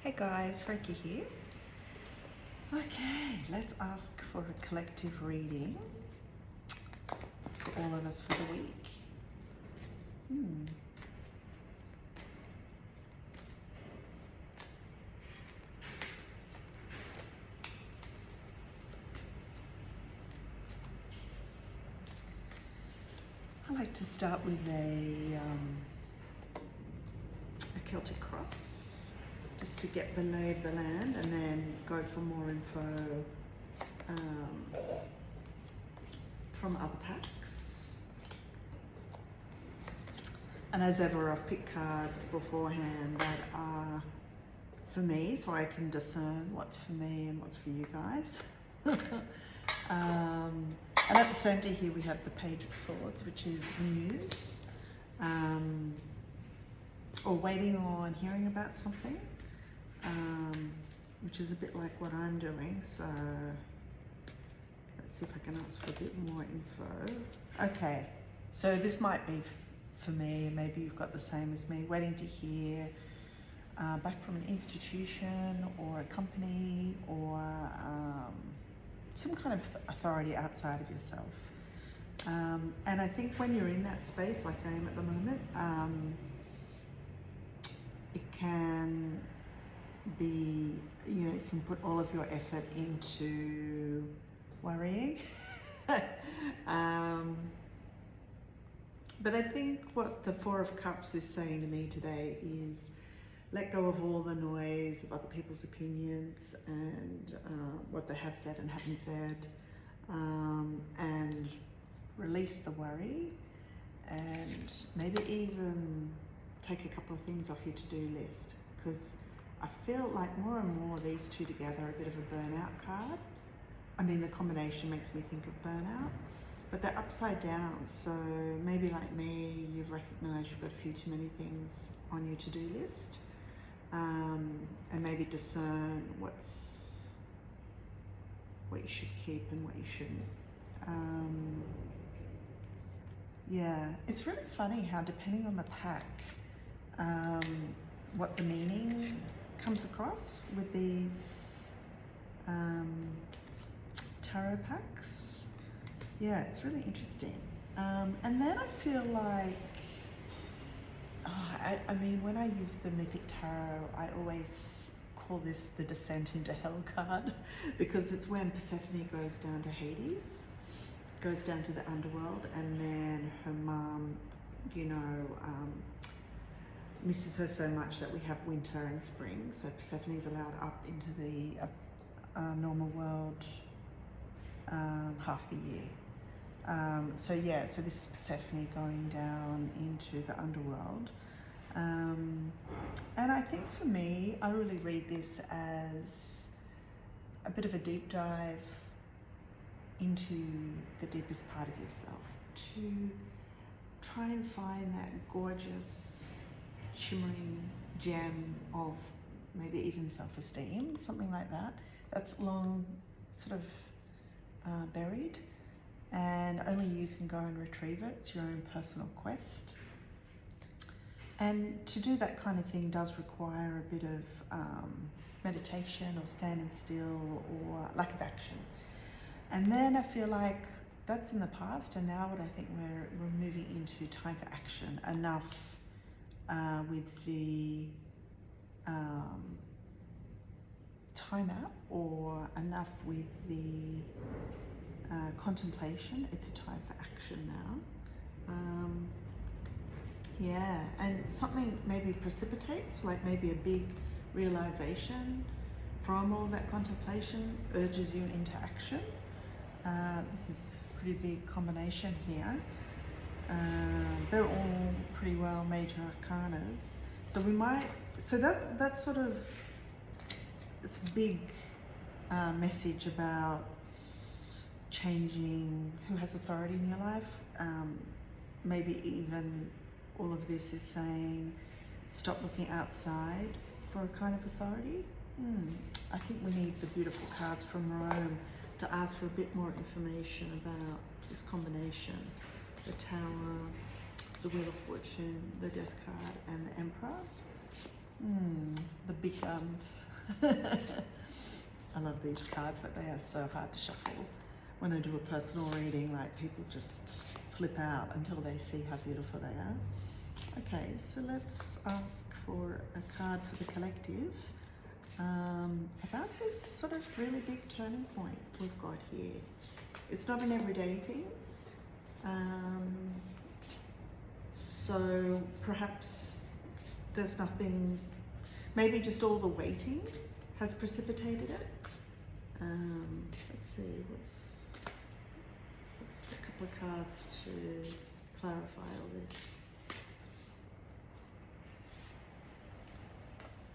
Hey guys, Frankie here. Okay, let's ask for a collective reading for all of us for the week. I like to start with a Celtic cross, just to get the lay of the land, and then go for more info from other packs. And as ever, I've picked cards beforehand that are for me, so I can discern what's for me and what's for you guys. And at the center here we have the Page of Swords, which is news, or waiting on hearing about something, which is a bit like what I'm doing. So let's see if I can ask for a bit more info. Okay, so this might be for me, maybe you've got the same as me, waiting to hear back from an institution or a company or some kind of authority outside of yourself. And I think when you're in that space, like I am at the moment, it can be, you can put all of your effort into worrying. But I think what the Four of Cups is saying to me today is let go of all the noise of other people's opinions and what they have said and haven't said, and release the worry, and maybe even take a couple of things off your to-do list, because I feel like more and more these two together are a bit of a burnout card. I mean, the combination makes me think of burnout, but they're upside down. So maybe like me, you've recognized you've got a few too many things on your to-do list, and maybe discern what you should keep and what you shouldn't. Yeah, it's really funny how depending on the pack, what the meaning comes across with these tarot packs. Yeah, it's really interesting. And then I feel like, I mean, when I use the Mythic Tarot, I always call this the Descent into Hell card, because it's when Persephone goes down to Hades, goes down to the underworld, and then her mum, misses her so much that we have winter and spring. So Persephone's allowed up into the normal world half the year. So this is Persephone going down into the underworld. And I think for me, I really read this as a bit of a deep dive into the deepest part of yourself, to try and find that gorgeous, shimmering gem of maybe even self-esteem, something like that, that's long sort of buried, and only you can go and retrieve it. It's your own personal quest. And to do that kind of thing does require a bit of meditation or standing still or lack of action. And then I feel like that's in the past, and now what I think we're moving into time for action. Enough with the time out, or enough with the contemplation. It's a time for action now. Yeah, and something maybe precipitates, like maybe a big realization from all that contemplation urges you into action. This is a pretty big combination here. They're all pretty well major arcanas. So that's sort of, it's a big message about changing who has authority in your life. Maybe even all of this is saying, stop looking outside for a kind of authority. I think we need the beautiful cards from Rome to ask for a bit more information about this combination. The Tower, the Wheel of Fortune, the Death card, and the Emperor. The with big guns. I love these cards, but they are so hard to shuffle. When I do a personal reading, like, people just flip out until they see how beautiful they are. Okay, so let's ask for a card for the collective about this sort of really big turning point we've got here. It's not an everyday thing. So perhaps there's nothing, maybe just all the waiting has precipitated it. Let's see, what's a couple of cards to clarify all this.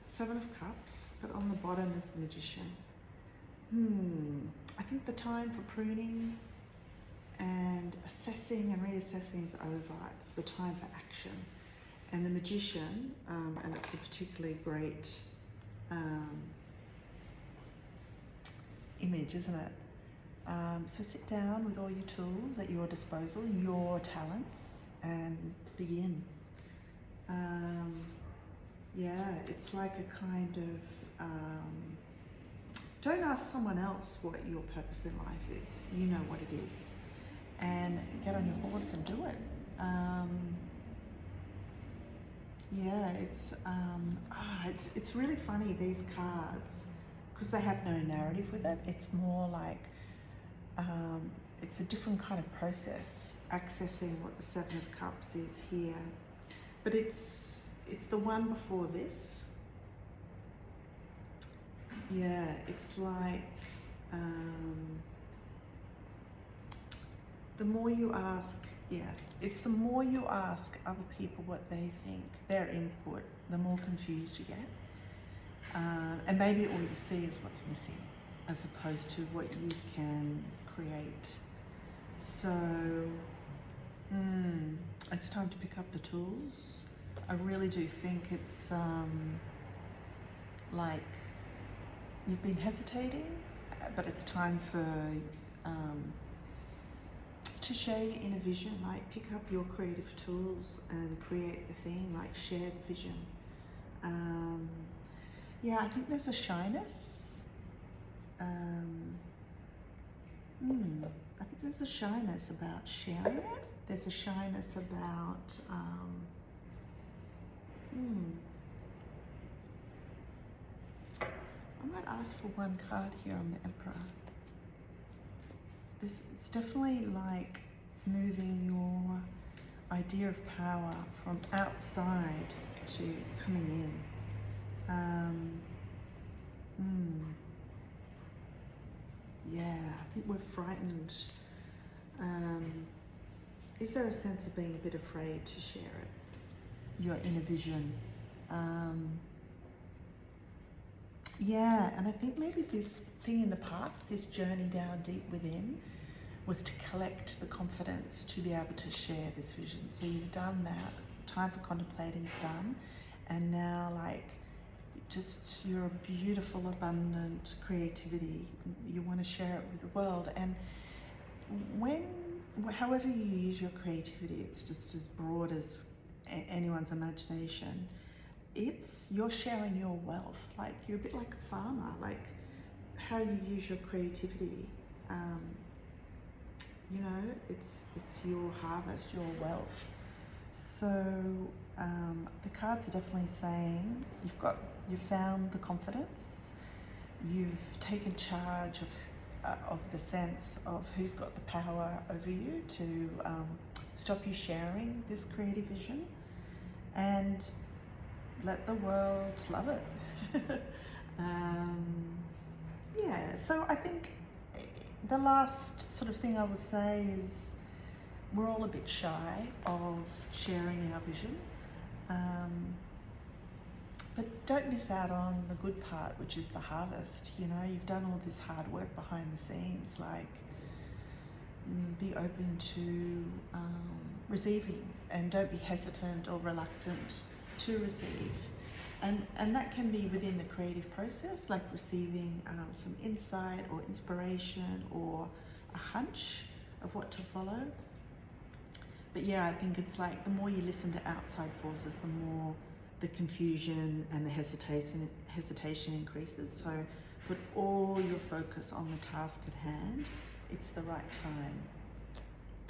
Seven of Cups, but on the bottom is the Magician. I think the time for pruning and assessing and reassessing is over. It's the time for action. And the Magician, and it's a particularly great image, isn't it? So sit down with all your tools at your disposal, your talents, and begin. Yeah, it's like a kind of, don't ask someone else what your purpose in life is. You know what it is. And get on your horse and do it. Yeah, it's really funny, these cards, because they have no narrative with it. It's more like, it's a different kind of process, accessing what the Seven of Cups is here. But it's the one before this. Yeah, it's like, the more you ask, it's the more you ask other people what they think, their input, the more confused you get. And maybe all you see is what's missing, as opposed to what you can create. So, it's time to pick up the tools. I really do think it's like you've been hesitating, but it's time for to share your inner vision. Like, pick up your creative tools and create the thing, like share the vision. Yeah, I think there's a shyness. I think there's a shyness about sharing it. There's a shyness about I might ask for one card here on the Emperor. It's definitely like moving your idea of power from outside to coming in. Yeah, I think we're frightened. Is there a sense of being a bit afraid to share it? Your inner vision. Yeah, and I think maybe this thing in the past, this journey down deep within, was to collect the confidence to be able to share this vision. So you've done that, time for contemplating's done, and now, like, just your beautiful, abundant creativity, you want to share it with the world. And however you use your creativity, it's just as broad as anyone's imagination. You're sharing your wealth. Like, you're a bit like a farmer, like how you use your creativity. You know, it's your harvest, your wealth. So the cards are definitely saying you've found the confidence, you've taken charge of the sense of who's got the power over you to stop you sharing this creative vision, and let the world love it. Yeah, so I think the last sort of thing I would say is we're all a bit shy of sharing our vision. But don't miss out on the good part, which is the harvest. You know, you've done all this hard work behind the scenes. Like, be open to receiving, and don't be hesitant or reluctant to receive. And that can be within the creative process, like receiving some insight or inspiration or a hunch of what to follow. But yeah, I think it's like the more you listen to outside forces, the more the confusion and the hesitation increases. So put all your focus on the task at hand. It's the right time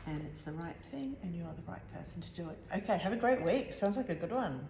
and it's the right thing and you are the right person to do it. Okay, have a great week. Sounds like a good one.